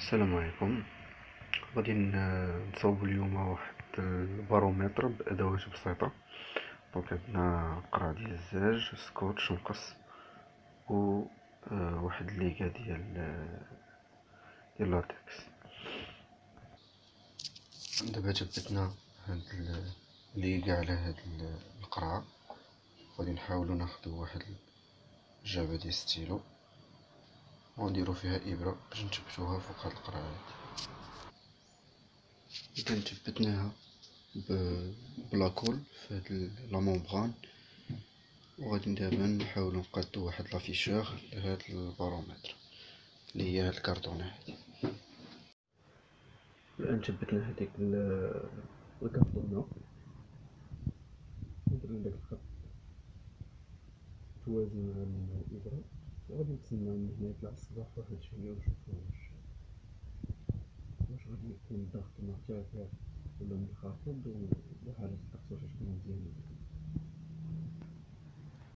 السلام عليكم. غادي نصاوب اليوم واحد البارومتر بادوات بسيطه. دونك عندنا قرع ديال الزاج، سكوتش، مقص، و واحد الليغا ديال لاتكس. دابا جبدنا هاد الليغا على هاد القرعه. غادي نحاولو ناخدو واحد الجابه ديال ستيلو ونديرو فيها ابره باش نثبتوها فوق هاد القرعه هادي. اذا جبدناها بلاكول في هاد لا مونبران، وغادي دابا نحاولو نقادو واحد لافيشور لهاد البارومتر اللي هي هاد الكارطونة هادي. الان جبدنا هاديك الكارطونة، نديرو داك الخط توازي مع الابرة، وغادي نتسناو من هنا يطلع الصباح واحد شويه ونشوفو واش غادي يكون الضغط مرتفع ولا منخفض، وحالة الضغط واش تكون